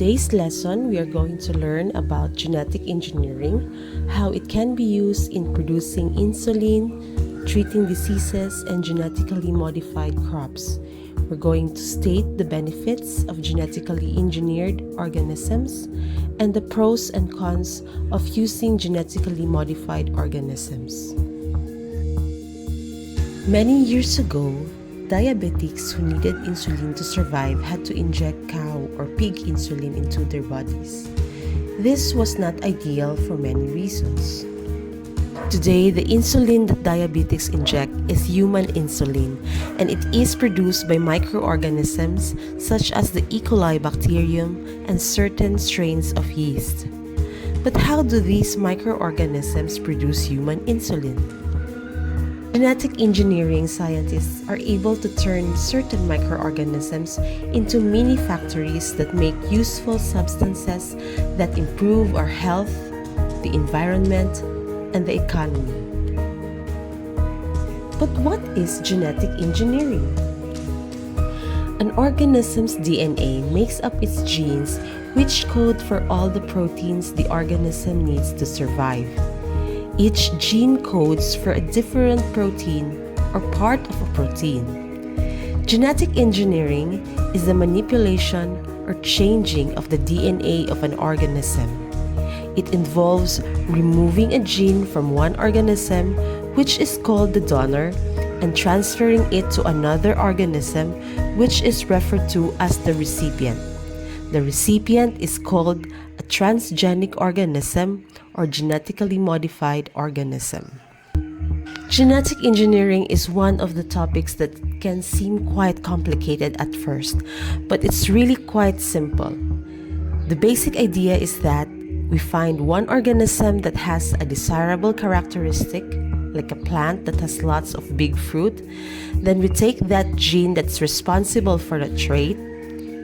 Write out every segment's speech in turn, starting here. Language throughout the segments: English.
today's lesson, we are going to learn about genetic engineering, how it can be used in producing insulin, treating diseases, and genetically modified crops. We're going to state the benefits of genetically engineered organisms and the pros and cons of using genetically modified organisms. Many years ago, diabetics who needed insulin to survive had to inject cow or pig insulin into their bodies. This was not ideal for many reasons. Today, the insulin that diabetics inject is human insulin, and it is produced by microorganisms such as the E. coli bacterium and certain strains of yeast. But how do these microorganisms produce human insulin? Genetic engineering scientists are able to turn certain microorganisms into mini factories that make useful substances that improve our health, the environment, and the economy. But what is genetic engineering? An organism's DNA makes up its genes, which code for all the proteins the organism needs to survive. Each gene codes for a different protein or part of a protein. Genetic engineering is the manipulation or changing of the DNA of an organism. It involves removing a gene from one organism, which is called the donor, and transferring it to another organism, which is referred to as the recipient. The recipient is called a transgenic organism or genetically modified organism. Genetic engineering is one of the topics that can seem quite complicated at first, but it's really quite simple. The basic idea is that we find one organism that has a desirable characteristic, like a plant that has lots of big fruit. Then we take that gene that's responsible for the trait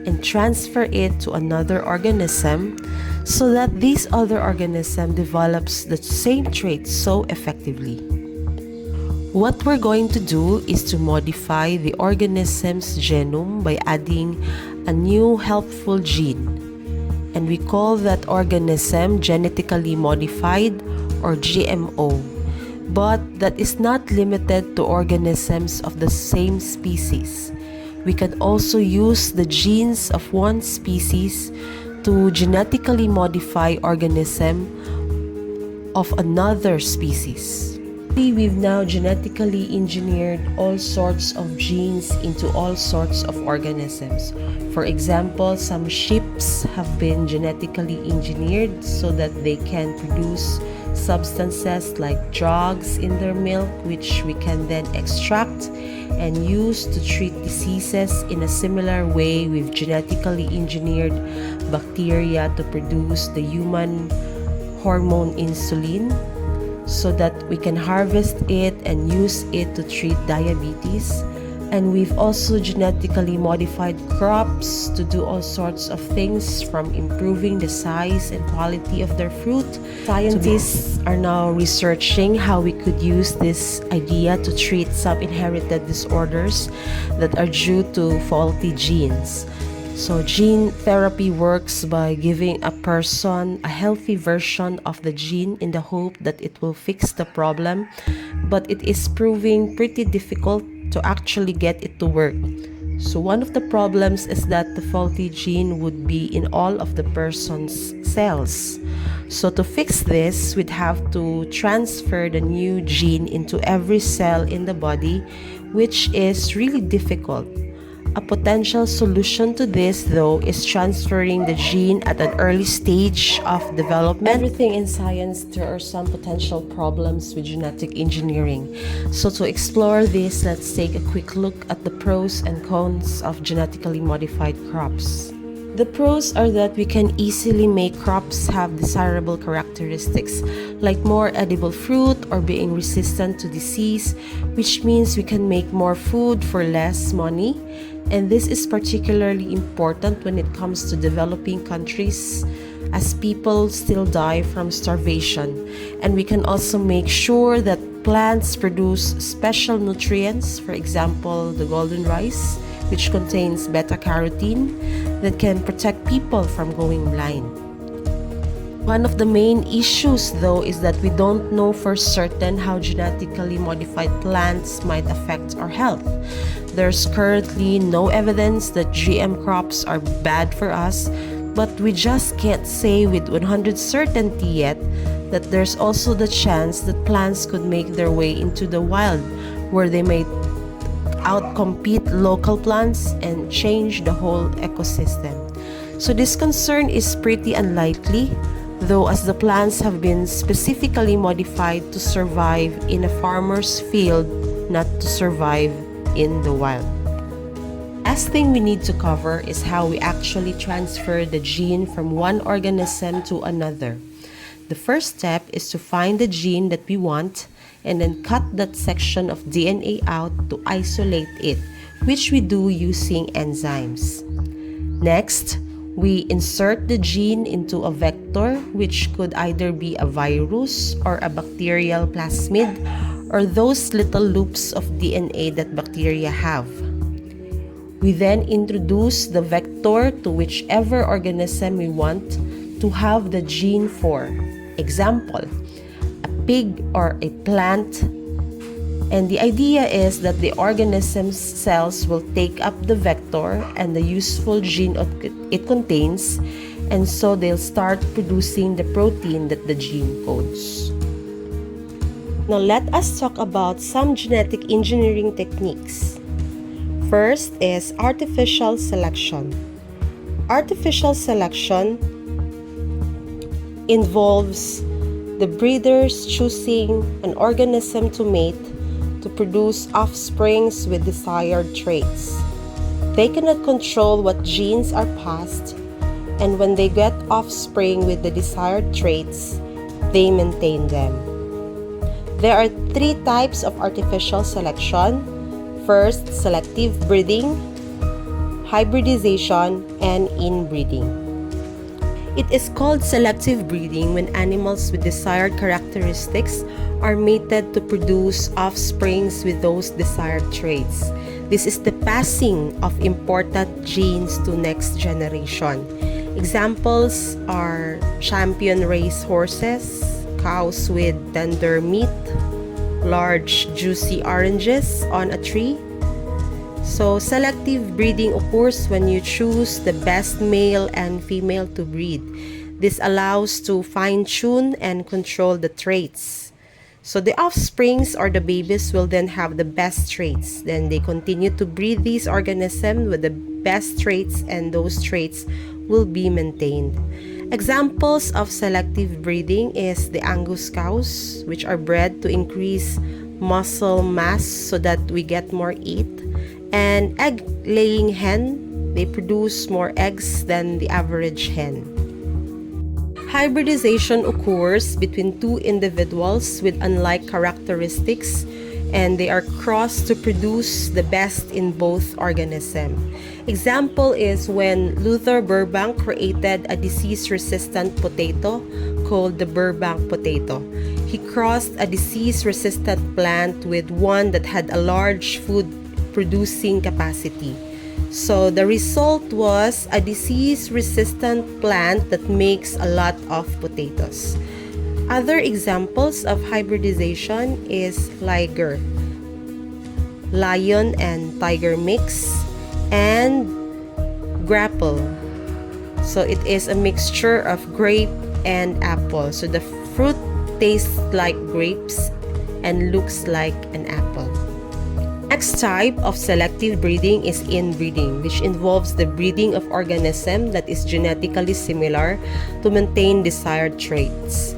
and transfer it to another organism so that this other organism develops the same trait so effectively. What we're going to do is to modify the organism's genome by adding a new helpful gene, and we call that organism genetically modified or GMO. But that is not limited to organisms of the same species. We can also use the genes of one species to genetically modify organism of another species. We've now genetically engineered all sorts of genes into all sorts of organisms. For example, some sheep have been genetically engineered so that they can produce substances like drugs in their milk, which we can then extract and use to treat diseases. In a similar way, we've genetically engineered bacteria to produce the human hormone insulin so that we can harvest it and use it to treat diabetes. And we've also genetically modified crops to do all sorts of things, from improving the size and quality of their fruit. Scientists are now researching how we could use this idea to treat some inherited disorders that are due to faulty genes. So gene therapy works by giving a person a healthy version of the gene in the hope that it will fix the problem, but it is proving pretty difficult to actually get it to work. So one of the problems is that the faulty gene would be in all of the person's cells. So to fix this, we'd have to transfer the new gene into every cell in the body, which is really difficult. A potential solution to this, though, is transferring the gene at an early stage of development. Everything in science, there are some potential problems with genetic engineering. So to explore this, let's take a quick look at the pros and cons of genetically modified crops. The pros are that we can easily make crops have desirable characteristics, like more edible fruit or being resistant to disease, which means we can make more food for less money. And this is particularly important when it comes to developing countries, as people still die from starvation. And we can also make sure that plants produce special nutrients, for example, the golden rice, which contains beta-carotene that can protect people from going blind. One of the main issues, though, is that we don't know for certain how genetically modified plants might affect our health. There's currently no evidence that GM crops are bad for us, but we just can't say with 100% certainty yet that there's also the chance that plants could make their way into the wild, where they may outcompete local plants and change the whole ecosystem. So this concern is pretty unlikely, though, as the plants have been specifically modified to survive in a farmer's field, not to survive in the wild. Last thing we need to cover is how we actually transfer the gene from one organism to another. The first step is to find the gene that we want and then cut that section of DNA out to isolate it, which we do using enzymes. Next, we insert the gene into a vector, which could either be a virus or a bacterial plasmid, or those little loops of DNA that bacteria have. We then introduce the vector to whichever organism we want to have the gene for. Example, a pig or a plant. And the idea is that the organism's cells will take up the vector and the useful gene it contains, and so they'll start producing the protein that the gene codes. Now let us talk about some genetic engineering techniques. First is artificial selection. Artificial selection involves the breeders choosing an organism to mate to produce offsprings with desired traits. They cannot control what genes are passed, and when they get offspring with the desired traits, they maintain them. There are 3 types of artificial selection. First, selective breeding, hybridization, and inbreeding. It is called selective breeding when animals with desired characteristics are mated to produce offsprings with those desired traits. This is the passing of important genes to next generation. Examples are champion race horses, cows with tender meat, large juicy oranges on a tree. So selective breeding occurs when you choose the best male and female to breed. This allows to fine-tune and control the traits. So the offsprings or the babies will then have the best traits. Then they continue to breed these organisms with the best traits, and those traits will be maintained. Examples of selective breeding is the Angus cows, which are bred to increase muscle mass so that we get more meat. And egg-laying hen, they produce more eggs than the average hen. Hybridization occurs between 2 individuals with unlike characteristics, and they are crossed to produce the best in both organisms. Example is when Luther Burbank created a disease-resistant potato called the Burbank potato. He crossed a disease-resistant plant with one that had a large food-producing capacity. So the result was a disease-resistant plant that makes a lot of potatoes. Other examples of hybridization is liger, lion and tiger mix, and grapple. So it is a mixture of grape and apple. So the fruit tastes like grapes and looks like an apple. Next type of selective breeding is inbreeding, which involves the breeding of organism that is genetically similar to maintain desired traits.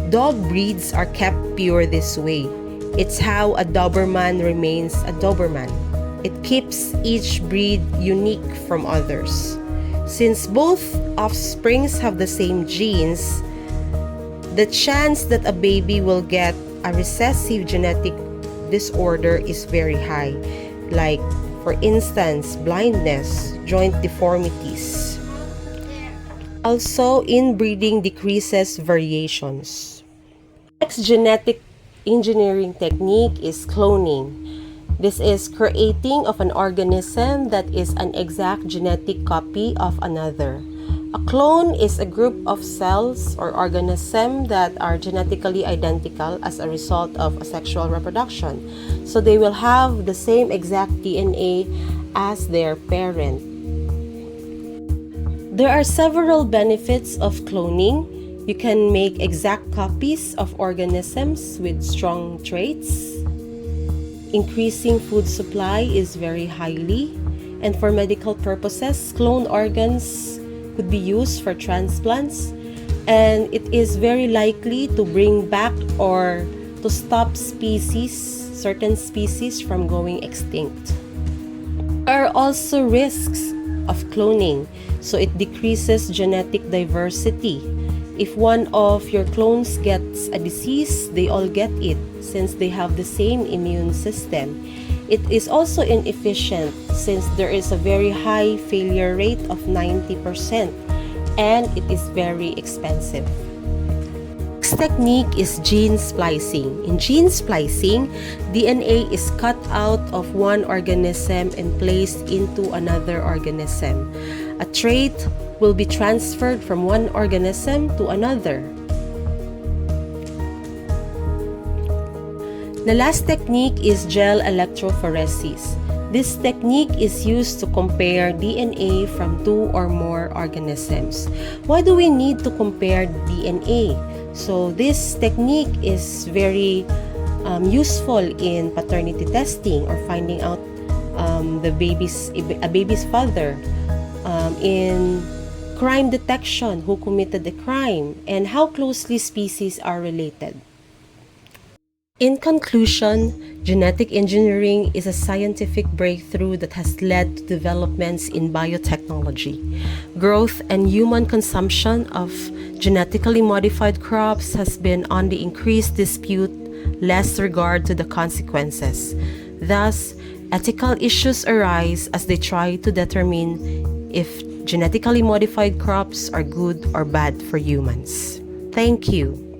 Dog breeds are kept pure this way. It's how a Doberman remains a Doberman. It keeps each breed unique from others. Since both offsprings have the same genes, the chance that a baby will get a recessive genetic disorder is very high, like, for instance, blindness, joint deformities. Also, inbreeding decreases variations. Next genetic engineering technique is cloning. This is creating of an organism that is an exact genetic copy of another. A clone is a group of cells or organisms that are genetically identical as a result of asexual reproduction. So they will have the same exact DNA as their parent. There are several benefits of cloning. You can make exact copies of organisms with strong traits. Increasing food supply is very highly, and for medical purposes, cloned organs could be used for transplants, and it is very likely to bring back or to stop certain species from going extinct. There are also risks of cloning, so it decreases genetic diversity. If one of your clones gets a disease, they all get it since they have the same immune system. It is also inefficient since there is a very high failure rate of 90% and it is very expensive. Next technique is gene splicing. In gene splicing, DNA is cut out of one organism and placed into another organism. A trait will be transferred from one organism to another. The last technique is gel electrophoresis. This technique is used to compare DNA from two or more organisms. Why do we need to compare DNA? So this technique is very useful in paternity testing or finding out a baby's father, in crime detection, who committed the crime, and how closely species are related. In conclusion, genetic engineering is a scientific breakthrough that has led to developments in biotechnology. Growth and human consumption of genetically modified crops has been on the increased dispute, less regard to the consequences. Thus, ethical issues arise as they try to determine if genetically modified crops are good or bad for humans. Thank you.